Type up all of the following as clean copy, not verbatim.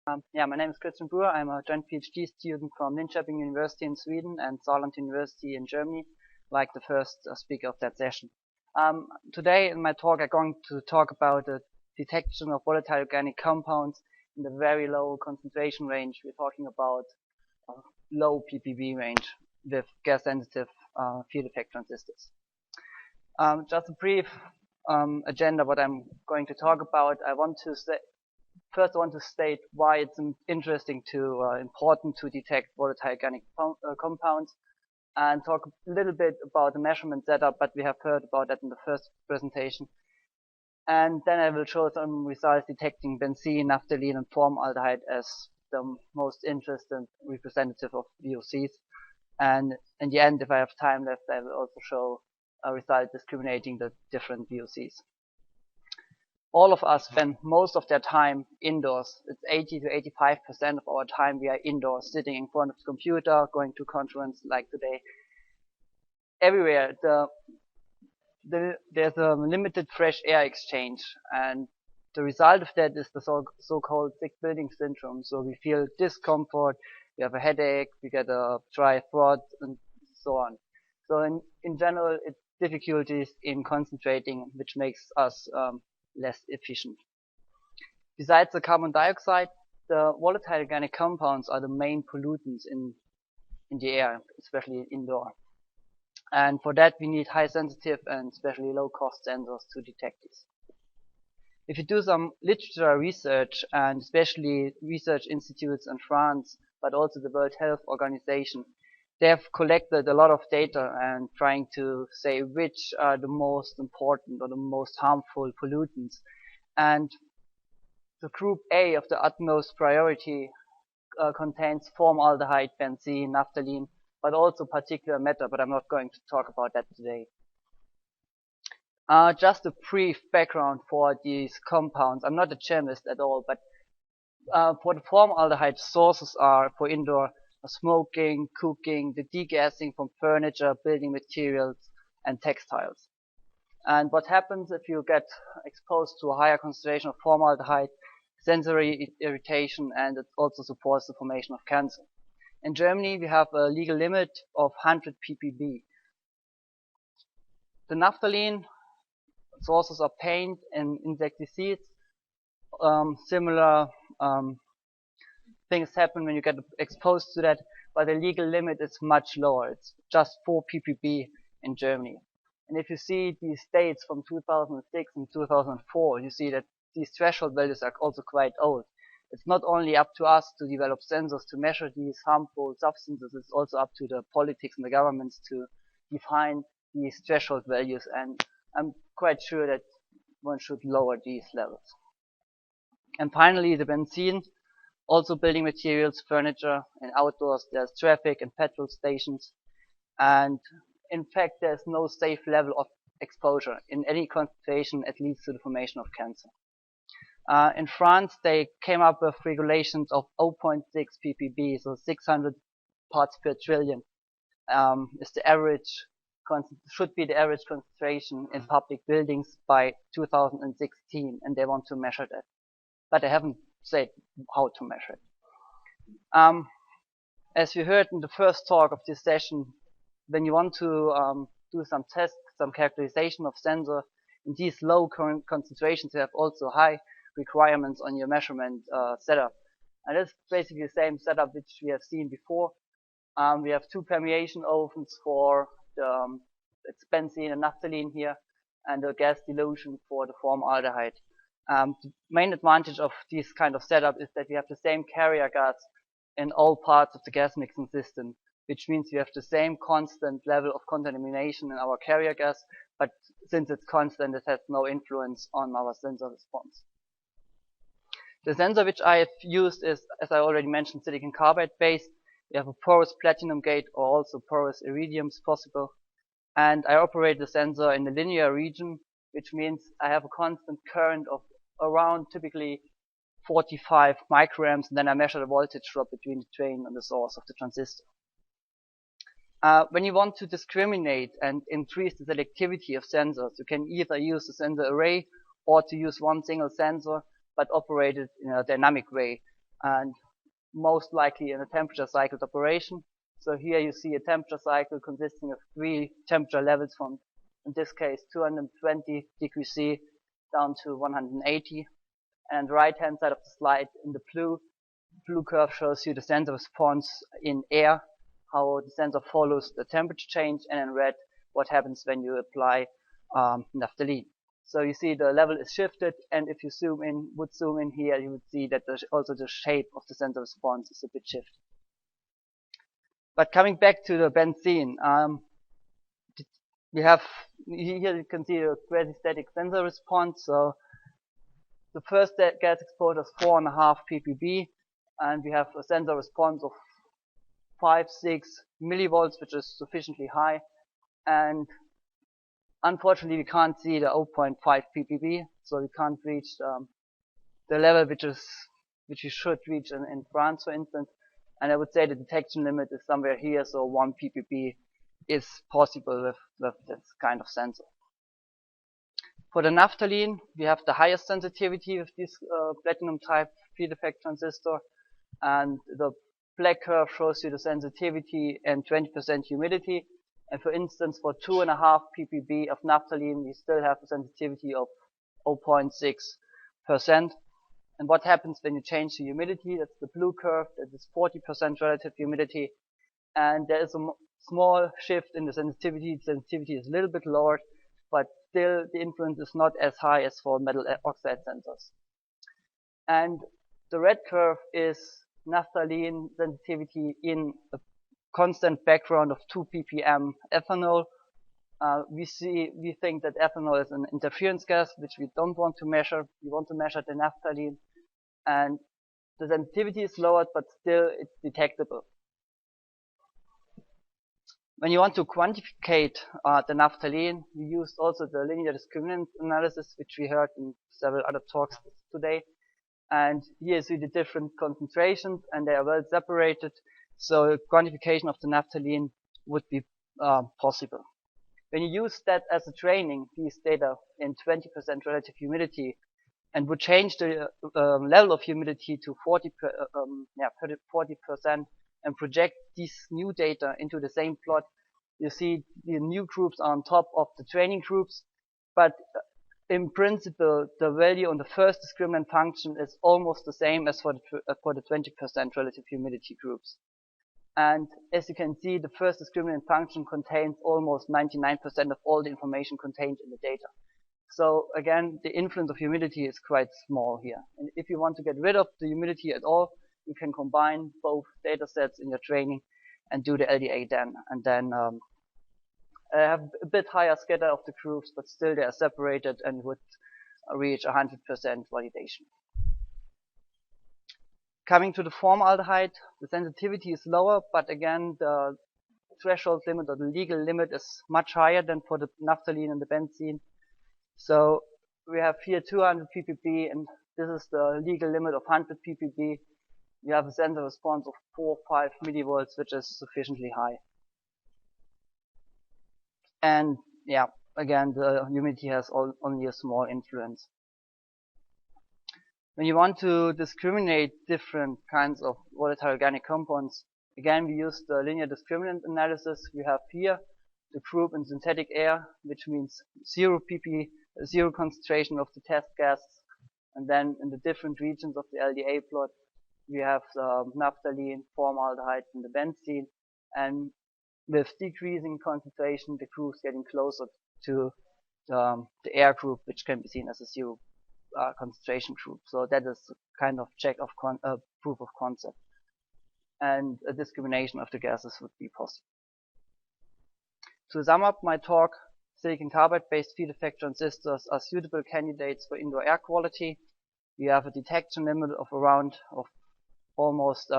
My name is Christian Buhr. I'm a joint PhD student from Linköping University in Sweden and Saarlandes University in Germany, like the first speaker of that session. Today in my talk I'm going to talk about the detection of volatile organic compounds in the very low concentration range. We're talking about low ppb range with gas-sensitive field effect transistors. Just a brief agenda what I'm going to talk about. I want to state why it's important to detect volatile organic compounds, and talk a little bit about the measurement setup, but we have heard about that in the first presentation. And then I will show some results detecting benzene, naphthalene, and formaldehyde as the most interesting representative of VOCs. And in the end, if I have time left, I will also show a result discriminating the different VOCs. All of us spend most of their time indoors. It's 80 to 85% of our time we are indoors, sitting in front of the computer, going to conference like today. Everywhere there's a limited fresh air exchange, and the result of that is the so-called sick building syndrome. So we feel discomfort, we have a headache, we get a dry throat, and so on. So in general, it's difficulties in concentrating, which makes us less efficient. Besides the carbon dioxide, the volatile organic compounds are the main pollutants in the air, especially indoor. And for that we need high sensitive and especially low cost sensors to detect this. If you do some literature research, and especially research institutes in France, but also the World Health Organization, they have collected a lot of data and trying to say which are the most important or the most harmful pollutants. And the group A of the utmost priority contains formaldehyde, benzene, naphthalene, but also particulate matter, but I'm not going to talk about that today. Just a brief background for these compounds. I'm not a chemist at all, but for the formaldehyde, sources are for indoor smoking, cooking, the degassing from furniture, building materials, and textiles. And what happens if you get exposed to a higher concentration of formaldehyde? Sensory irritation, and it also supports the formation of cancer. In Germany, we have a legal limit of 100 ppb. The naphthalene sources are paint and insecticides. Similar things happen when you get exposed to that, but the legal limit is much lower. It's just 4 ppb in Germany. And if you see these dates from 2006 and 2004, you see that these threshold values are also quite old. It's not only up to us to develop sensors to measure these harmful substances, it's also up to the politics and the governments to define these threshold values, and I'm quite sure that one should lower these levels. And finally, the benzene, also building materials, furniture, and outdoors. There's traffic and petrol stations, and in fact there's no safe level of exposure. In any concentration it leads to the formation of cancer. In France they came up with regulations of 0.6 ppb, so 600 parts per trillion is the average, should be the average concentration in public buildings by 2016, and they want to measure that, but they haven't said how to measure it. As we heard in the first talk of this session, when you want to do some tests, some characterization of sensor in these low current concentrations, you have also high requirements on your measurement setup. And that's basically the same setup which we have seen before. We have two permeation ovens for the it's benzene and naphthalene here, and the gas dilution for the formaldehyde. The main advantage of this kind of setup is that we have the same carrier gas in all parts of the gas mixing system, which means we have the same constant level of contamination in our carrier gas, but since it's constant, it has no influence on our sensor response. The sensor which I have used is, as I already mentioned, silicon carbide based. We have a porous platinum gate or also porous iridiums possible, and I operate the sensor in the linear region, which means I have a constant current of around typically 45 microamps, and then I measure the voltage drop between the drain and the source of the transistor. When you want to discriminate and increase the selectivity of sensors, you can either use the sensor array or to use one single sensor but operate it in a dynamic way. and most likely in a temperature cycled operation. So here you see a temperature cycle consisting of 3 temperature levels from, in this case, 220 degrees C down to 180. And the right hand side of the slide in the blue curve shows you the sensor response in air, how the sensor follows the temperature change, and in red what happens when you apply naphthalene. So you see the level is shifted, and if you would zoom in here, you would see that also the shape of the sensor response is a bit shifted. But coming back to the benzene, we have here you can see a quasi-static sensor response. So the first gas exposure is 4.5 ppb, and we have a sensor response of 5-6 millivolts, which is sufficiently high. And unfortunately, we can't see the 0.5 ppb, so we can't reach the level which we should reach in France, for instance. And I would say the detection limit is somewhere here, so 1 ppb is possible with this kind of sensor. For the naphthalene, we have the highest sensitivity with this platinum type field effect transistor, and the black curve shows you the sensitivity and 20% humidity. And for instance, for 2.5 ppb of naphthalene, we still have a sensitivity of 0.6%. And what happens when you change the humidity? That's the blue curve. That is 40% relative humidity. And there is a small shift in the sensitivity. The sensitivity is a little bit lowered, but still the influence is not as high as for metal oxide sensors. And the red curve is naphthalene sensitivity in a constant background of 2 ppm ethanol. We think that ethanol is an interference gas, which we don't want to measure. We want to measure the naphthalene, and the sensitivity is lowered, but still it's detectable. When you want to quantificate the naphthalene, we used also the linear discriminant analysis, which we heard in several other talks today. And here you see the different concentrations, and they are well separated. So quantification of the naphthalene would be possible. When you use that as a training, these data in 20% relative humidity, and would change the level of humidity to 40% and project these new data into the same plot, you see the new groups are on top of the training groups, but in principle, the value on the first discriminant function is almost the same as for the 20% relative humidity groups. And as you can see, the first discriminant function contains almost 99% of all the information contained in the data. So again, the influence of humidity is quite small here. And if you want to get rid of the humidity at all, you can combine both data sets in your training and do the LDA then. And then have a bit higher scatter of the groups, but still they are separated and would reach 100% validation. Coming to the formaldehyde, the sensitivity is lower, but again, the threshold limit or the legal limit is much higher than for the naphthalene and the benzene. So we have here 200 ppb, and this is the legal limit of 100 ppb. You have a sensor response of 4-5 millivolts, which is sufficiently high. And yeah, again, the humidity has only a small influence. When you want to discriminate different kinds of volatile organic compounds, again, we use the linear discriminant analysis. We have here the group in synthetic air, which means 0 pp, 0 concentration of the test gas. And then in the different regions of the LDA plot, we have the naphthalene, formaldehyde, and the benzene. And with decreasing concentration, the groups getting closer to the air group, which can be seen as a 0 concentration group. So that is a kind of proof of concept. And a discrimination of the gases would be possible. To sum up my talk, silicon carbide-based field effect transistors are suitable candidates for indoor air quality. We have a detection limit of almost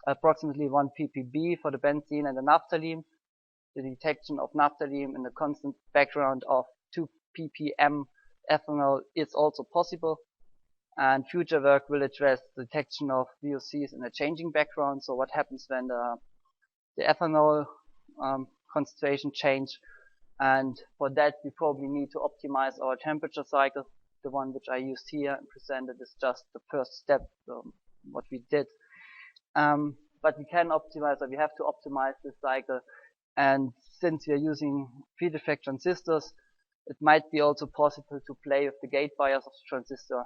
approximately 1 ppb for the benzene and the naphthalene. The detection of naphthalene in the constant background of 2 ppm ethanol is also possible, and future work will address the detection of VOCs in a changing background. So what happens when the ethanol concentration change, and for that we probably need to optimize our temperature cycle. The one which I used here and presented is just the first step. what we did. But we can optimize, or we have to optimize this cycle. And since we are using field effect transistors, it might be also possible to play with the gate bias of the transistor.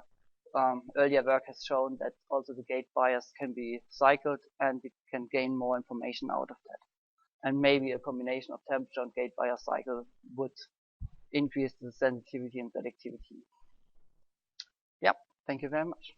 Earlier work has shown that also the gate bias can be cycled, and we can gain more information out of that. And maybe a combination of temperature and gate bias cycle would increase the sensitivity and selectivity. Yep, thank you very much.